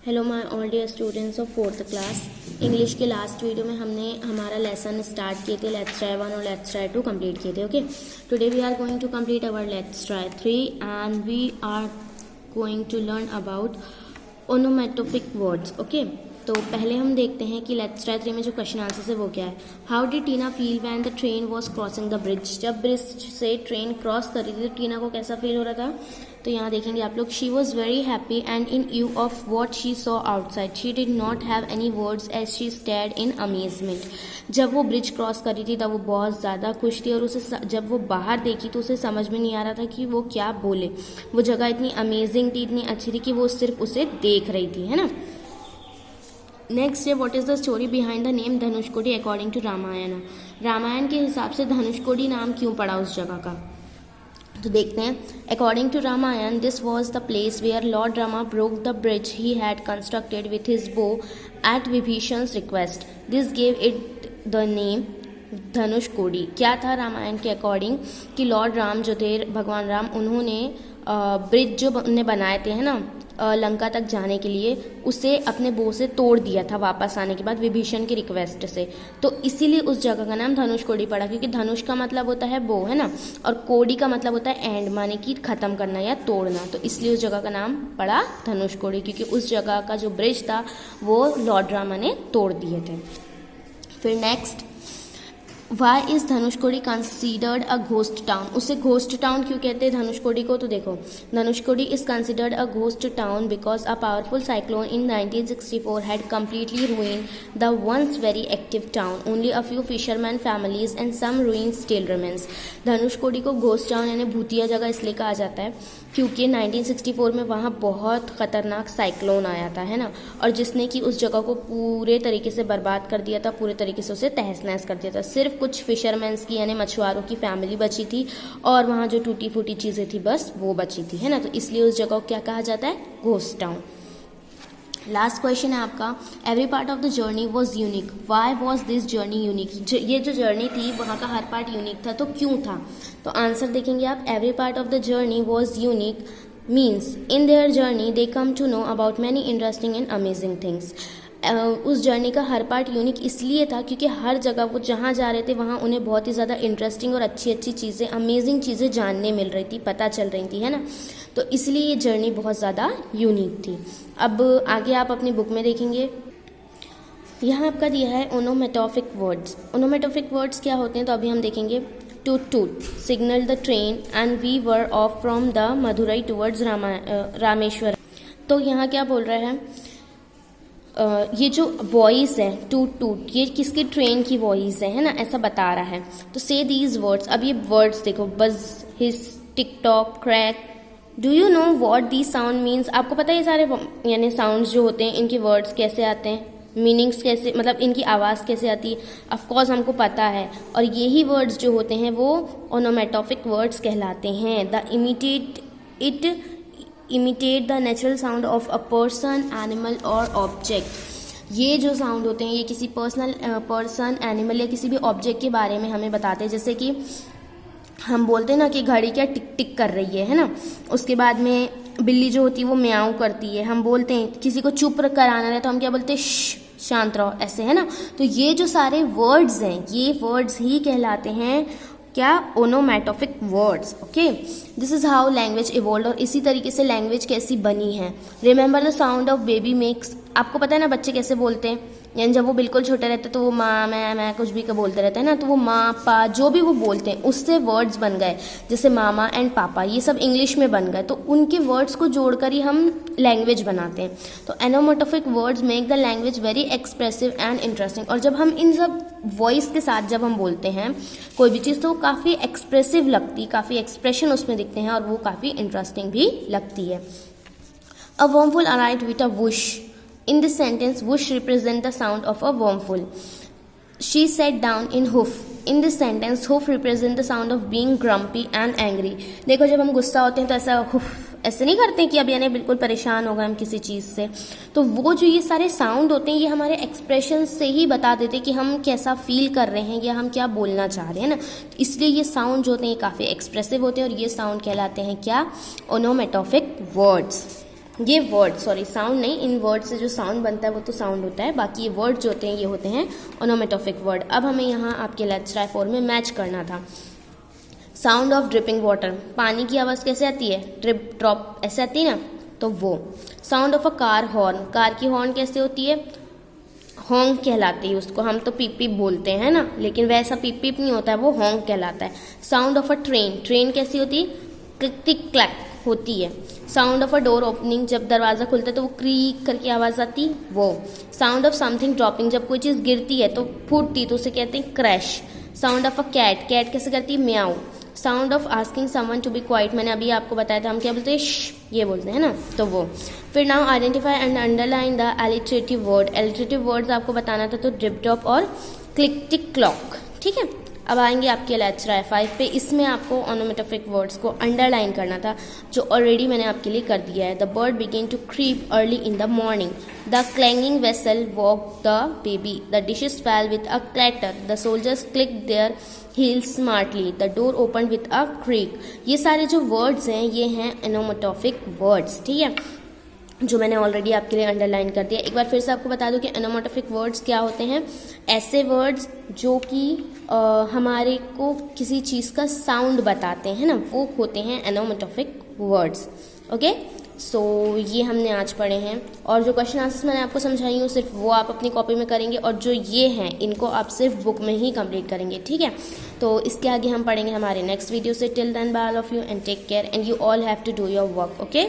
Hello my all dear students of fourth class. English के last video में हमने हमारा लेसन स्टार्ट किए थे, लेट्स ट्राई 1 और लेट्स ट्राई 2 कंप्लीट किए थे। Okay, today we are going to complete our let's try 3 and we are going to learn about onomatopoeic words. Okay, तो पहले हम देखते हैं कि लेट्स ट्राई 3 में जो क्वेश्चन आंसर है वो क्या है। How did Tina feel when the train was crossing the bridge. जब ब्रिज से ट्रेन क्रॉस कर रही थी तो टीना को कैसा फील हो रहा था। तो यहाँ देखेंगे आप लोग, she was very happy and in view of what she saw outside she did not have any words as she stared in amazement. जब वो ब्रिज क्रॉस कर रही थी तब वो बहुत ज़्यादा खुश थी और उसे जब वो बाहर देखी तो उसे समझ में नहीं आ रहा था कि वो क्या बोले। वो जगह इतनी अमेजिंग थी, इतनी अच्छी थी कि वो सिर्फ उसे देख रही थी, है ना। नेक्स्ट है, what is the story behind the name Dhanushkodi according to Ramayana. Ramayana के हिसाब से धनुषकोडी नाम क्यों पड़ा उस जगह का, तो देखते हैं। According to Ramayana, this was the place where lord Rama broke the bridge he had constructed with his bow at Vibhishana's request. This gave it the name Dhanushkodi. क्या था रामायण के अकॉर्डिंग कि लॉर्ड राम जो थे, भगवान राम, उन्होंने ब्रिज जो उन्हें बनाए थे, है ना, लंका तक जाने के लिए, उसे अपने बो से तोड़ दिया था वापस आने के बाद विभीषण की रिक्वेस्ट से। तो इसीलिए उस जगह का नाम धनुषकोडी पड़ा, क्योंकि धनुष का मतलब होता है बो, है ना, और कोडी का मतलब होता है एंड, माने कि खत्म करना या तोड़ना। तो इसलिए उस जगह का नाम पड़ा धनुषकोडी, क्योंकि उस जगह का जो ब्रिज था वो लॉर्ड रामा ने तोड़ दिए थे। फिर next, why is Dhanushkodi considered a ghost town. उसे घोस्ट टाउन क्यों कहते हैं धनुषकोडी को, तो देखो, Dhanushkodi is considered a ghost town because a powerful cyclone in 1964 had completely ruined the once very active town. Only a few fishermen families and some ruins still remains. Dhanushkodi को ghost town यानी भूतिया जगह इसलिए कहा जाता है क्योंकि 1964 में वहाँ बहुत खतरनाक साइक्लोन आया था, है ना, और जिसने कि उस जगह को पूरे तरीके से बर्बाद कर दिया था, पूरे तरीके से उसे तहस नहस कर दिया था। सिर्फ कुछ फिशरमैन्स की यानी मछुआरों की फैमिली बची थी और वहाँ जो टूटी फूटी चीज़ें थी बस वो बची थी, है ना। तो इसलिए उस जगह को क्या कहा जाता है, घोस्ट टाउन। लास्ट क्वेश्चन है आपका, every part of the journey was unique. Why was this journey unique. ये जो जर्नी थी वहाँ का हर पार्ट यूनिक था, तो क्यों था। तो आंसर देखेंगे आप, every part of the journey was unique means in their journey they came to know about many interesting and amazing things. उस जर्नी का हर पार्ट यूनिक इसलिए था क्योंकि हर जगह वो जहाँ जा रहे थे वहाँ उन्हें बहुत ही ज़्यादा इंटरेस्टिंग और अच्छी अच्छी चीज़ें, अमेजिंग चीज़ें जानने मिल रही थी, पता चल रही थी, है ना। तो इसलिए ये जर्नी बहुत ज़्यादा यूनिक थी। अब आगे आप अपनी बुक में देखेंगे, यहाँ आपका दिया है ओनोमेटोपिक वर्ड्स। ओनोमेटोपिक वर्ड्स क्या होते हैं, तो अभी हम देखेंगे। Toot toot signal the train and we were off from the Madurai towards Rameshwar. तो यहाँ क्या बोल रहा है, ये जो वॉइस है टूट टूट, ये किसकी, ट्रेन की वॉइस है ना, ऐसा बता रहा है। तो से दीज वर्ड्स, अब ये वर्ड्स देखो, buzz, hiss, tick tock, crack. Do you know what the sound means. आपको पता है ये सारे यानी साउंड्स जो होते हैं इनके वर्ड्स कैसे आते हैं, मीनिंग्स कैसे, मतलब इनकी आवाज़ कैसे आती है, ऑफकोर्स हमको पता है। और यही वर्ड्स जो होते हैं वो ओनोमेटोपिक वर्ड्स कहलाते हैं। The imitate the natural sound of a person, animal और ऑब्जेक्ट। ये जो साउंड होते हैं ये किसी पर्सन, एनिमल या किसी भी ऑब्जेक्ट के बारे में हमें बताते हैं। जैसे कि हम बोलते हैं ना कि घड़ी क्या टिक टिक कर रही है ना, उसके बाद में बिल्ली जो होती है वो म्याऊं करती है। हम बोलते हैं किसी को चुप कराना है तो हम क्या बोलते हैं, शांत रहो, ऐसे, है ना। तो ये जो सारे वर्ड्स हैं ये वर्ड्स ही कहलाते हैं क्या, onomatopoeic words. Okay, this is how language evolve. और इसी तरीके से लैंग्वेज कैसी बनी है। Remember the sound of baby makes. आपको पता है ना बच्चे कैसे बोलते हैं, यानी जब वो बिल्कुल छोटे रहते हैं तो वो माँ मैं कुछ भी का बोलते रहते हैं ना, तो वो माँ पा जो भी वो बोलते हैं उससे वर्ड्स बन गए। जैसे मामा एंड पापा ये सब इंग्लिश में बन गए, तो उनके वर्ड्स को जोड़कर ही हम लैंग्वेज बनाते हैं। तो onomatopoeic words make the language very expressive and interesting. और जब हम इन सब वॉइस के साथ जब हम बोलते हैं कोई भी चीज़ तो वो काफ़ी एक्सप्रेसिव लगती, काफ़ी एक्सप्रेशन उसमें दिखते हैं और वो काफ़ी इंटरेस्टिंग भी लगती है। A wormful arrived with a whoosh. In this sentence, whoosh represent the sound of a wormful. She sat down in hoof. In this sentence, hoof represent the sound of being grumpy and angry. देखो जब हम गुस्सा होते हैं तो ऐसा HUF ऐसे नहीं करते कि अब यानी बिल्कुल परेशान हो गए हम किसी चीज़ से। तो वो जो ये सारे साउंड होते हैं ये हमारे एक्सप्रेशन से ही बता देते हैं कि हम कैसा फील कर रहे हैं या हम क्या बोलना चाह रहे हैं ना। इसलिए ये साउंड जो होते हैं ये काफ़ी एक्सप्रेसिव होते हैं और ये साउंड कहलाते हैं क्या, ओनोमेटोपिक वर्ड्स। ये वर्ड, सॉरी साउंड नहीं, इन वर्ड से जो साउंड बनता है वो तो साउंड होता है, बाकी ये वर्ड जो होते हैं ये होते हैं ओनोमेटोफिक वर्ड। अब हमें यहाँ आपके लेट्स ट्राई 4 में मैच करना था। साउंड ऑफ ड्रिपिंग वाटर, पानी की आवाज़ कैसे आती है, ड्रिप ड्रॉप ऐसे आती है ना, तो वो। Sound of a car horn, car की हॉर्न कैसे होती है, हॉन्ग कहलाती है उसको, हम तो पीप पीप बोलते हैं ना, लेकिन वैसा पीप पीप नहीं होता है, वो हॉन्ग कहलाता है। Sound of a train, train कैसी होती है, क्लिक टिक क्लैक होती है। Sound of a door opening, जब दरवाज़ा खुलता है तो वो क्रीक करके आवाज़ आती, वो। साउंड ऑफ समथिंग ड्रॉपिंग, जब कोई चीज़ गिरती है तो फूटती तो उसे कहते हैं crash. Sound of a cat, cat कैसे करती है, म्याऊ। Sound of asking someone to be quiet, मैंने अभी आपको बताया था हम क्या बोलते हैं, ये बोलते हैं ना, तो वो। फिर now identify and underline the alliterative word, alliterative words आपको बताना था तो ड्रिप ड्रॉप और क्लिक टिक क्लॉक, ठीक है। अब आएंगे आपके लेट्स ट्राई 5 पे, इसमें आपको ओनोमेटोफिक वर्ड्स को अंडरलाइन करना था जो ऑलरेडी मैंने आपके लिए कर दिया है। The bird began to creep early in the morning, the clanging vessel woke the baby, the dishes fell with a clatter, the soldiers click their heels smartly, the door open with a creak. ये सारे जो words हैं ये हैं ओनोमेटोफिक words, ठीक है, जो मैंने ऑलरेडी आपके लिए अंडरलाइन कर दिया। एक बार फिर से आपको बता दूं कि ओनोमेटोफिक वर्ड्स क्या होते हैं, ऐसे वर्ड्स जो कि हमारे को किसी चीज़ का साउंड बताते हैं ना, वो होते हैं ओनोमेटोफिक वर्ड्स। ओके, सो ये हमने आज पढ़े हैं, और जो क्वेश्चन आंसर्स मैंने आपको समझाई हूँ सिर्फ वो आप अपनी कॉपी में करेंगे, और जो ये हैं इनको आप सिर्फ बुक में ही कंप्लीट करेंगे, ठीक है। तो इसके आगे हम पढ़ेंगे हमारे नेक्स्ट वीडियो से। Till then bye all of you and take care and you all have to do your work, okay.